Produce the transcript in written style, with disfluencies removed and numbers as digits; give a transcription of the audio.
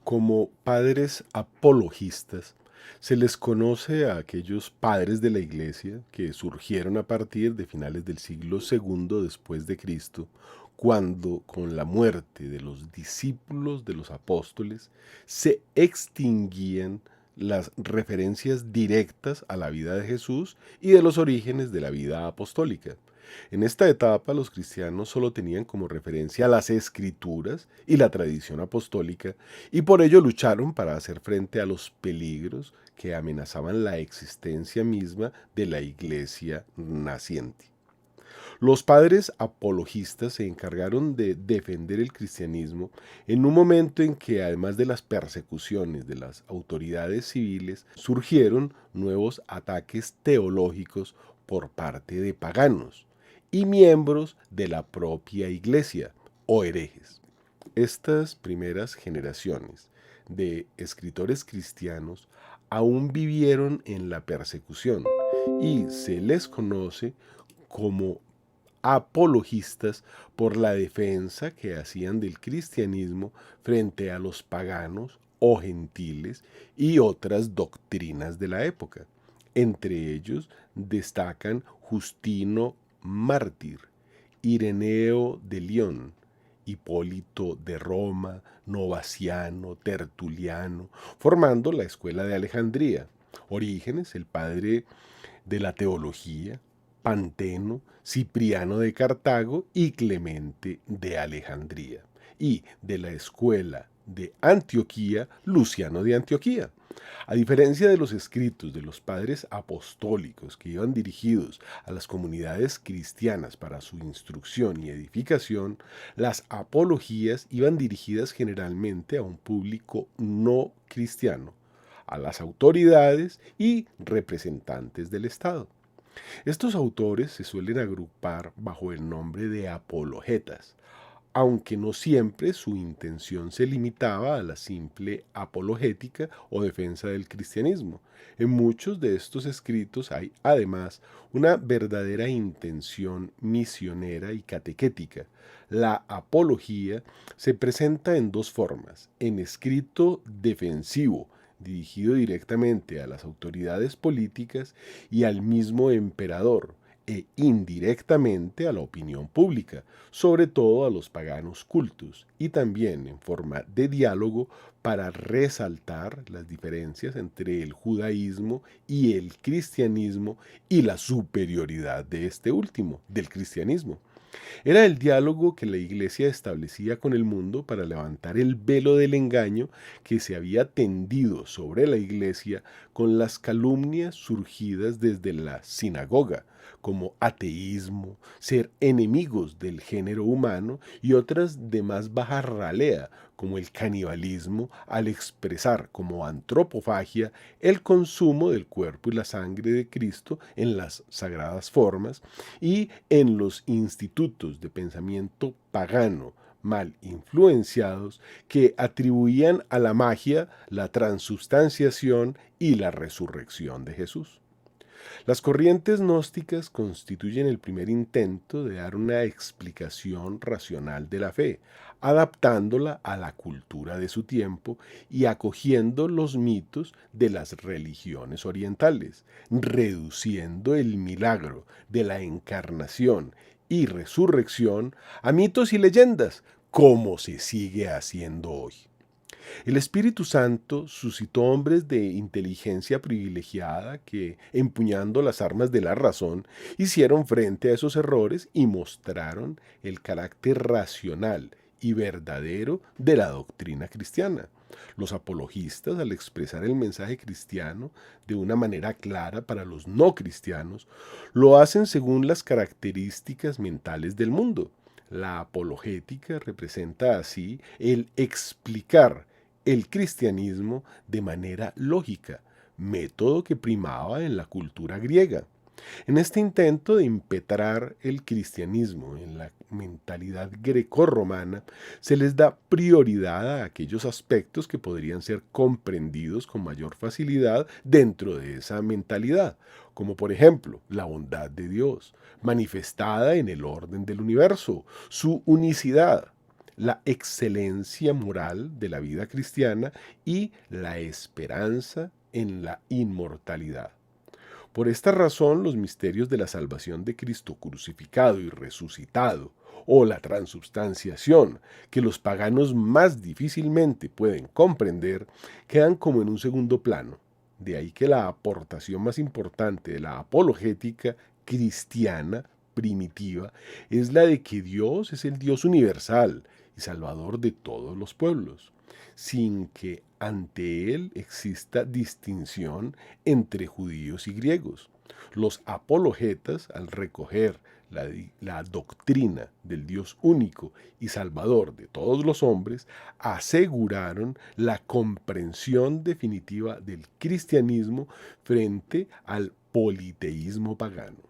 Como padres apologistas, se les conoce a aquellos padres de la Iglesia que surgieron a partir de finales del siglo segundo después de Cristo, cuando con la muerte de los discípulos de los apóstoles se extinguían las referencias directas a la vida de Jesús y de los orígenes de la vida apostólica. En esta etapa los cristianos solo tenían como referencia las escrituras y la tradición apostólica, y por ello lucharon para hacer frente a los peligros que amenazaban la existencia misma de la iglesia naciente. Los padres apologistas se encargaron de defender el cristianismo en un momento en que, además de las persecuciones de las autoridades civiles, surgieron nuevos ataques teológicos por parte de paganos y miembros de la propia iglesia o herejes. Estas primeras generaciones de escritores cristianos aún vivieron en la persecución y se les conoce como apologistas por la defensa que hacían del cristianismo frente a los paganos o gentiles y otras doctrinas de la época. Entre ellos destacan Justino Mártir, Ireneo de León, Hipólito de Roma, Novaciano, Tertuliano, formando la escuela de Alejandría. Orígenes, el padre de la teología, Panteno, Cipriano de Cartago y Clemente de Alejandría. Y de la escuela de Antioquía, Luciano de Antioquía. A diferencia de los escritos de los padres apostólicos que iban dirigidos a las comunidades cristianas para su instrucción y edificación, las apologías iban dirigidas generalmente a un público no cristiano, a las autoridades y representantes del Estado. Estos autores se suelen agrupar bajo el nombre de apologetas, aunque no siempre su intención se limitaba a la simple apologética o defensa del cristianismo. En muchos de estos escritos hay, además, una verdadera intención misionera y catequética. La apología se presenta en dos formas: en escrito defensivo, dirigido directamente a las autoridades políticas y al mismo emperador, e indirectamente a la opinión pública, sobre todo a los paganos cultos, y también en forma de diálogo para resaltar las diferencias entre el judaísmo y el cristianismo y la superioridad de este último, del cristianismo. Era el diálogo que la Iglesia establecía con el mundo para levantar el velo del engaño que se había tendido sobre la Iglesia con las calumnias surgidas desde la sinagoga, como ateísmo, ser enemigos del género humano y otras de más baja ralea, como el canibalismo, al expresar como antropofagia el consumo del cuerpo y la sangre de Cristo en las sagradas formas y en los institutos de pensamiento pagano mal influenciados que atribuían a la magia la transubstanciación y la resurrección de Jesús. Las corrientes gnósticas constituyen el primer intento de dar una explicación racional de la fe, adaptándola a la cultura de su tiempo y acogiendo los mitos de las religiones orientales, reduciendo el milagro de la encarnación y resurrección a mitos y leyendas, como se sigue haciendo hoy. El Espíritu Santo suscitó hombres de inteligencia privilegiada que, empuñando las armas de la razón, hicieron frente a esos errores y mostraron el carácter racional y verdadero de la doctrina cristiana. Los apologistas, al expresar el mensaje cristiano de una manera clara para los no cristianos, lo hacen según las características mentales del mundo. La apologética representa así el explicar el cristianismo de manera lógica, método que primaba en la cultura griega. En este intento de impetrar el cristianismo en la mentalidad grecorromana, se les da prioridad a aquellos aspectos que podrían ser comprendidos con mayor facilidad dentro de esa mentalidad, como por ejemplo la bondad de Dios, manifestada en el orden del universo, su unicidad, la excelencia moral de la vida cristiana y la esperanza en la inmortalidad. Por esta razón, los misterios de la salvación de Cristo crucificado y resucitado, o la transubstanciación, que los paganos más difícilmente pueden comprender, quedan como en un segundo plano. De ahí que la aportación más importante de la apologética cristiana primitiva es la de que Dios es el Dios universal y salvador de todos los pueblos, sin que ante él exista distinción entre judíos y griegos. Los apologetas, al recoger la doctrina del Dios único y salvador de todos los hombres, aseguraron la comprensión definitiva del cristianismo frente al politeísmo pagano.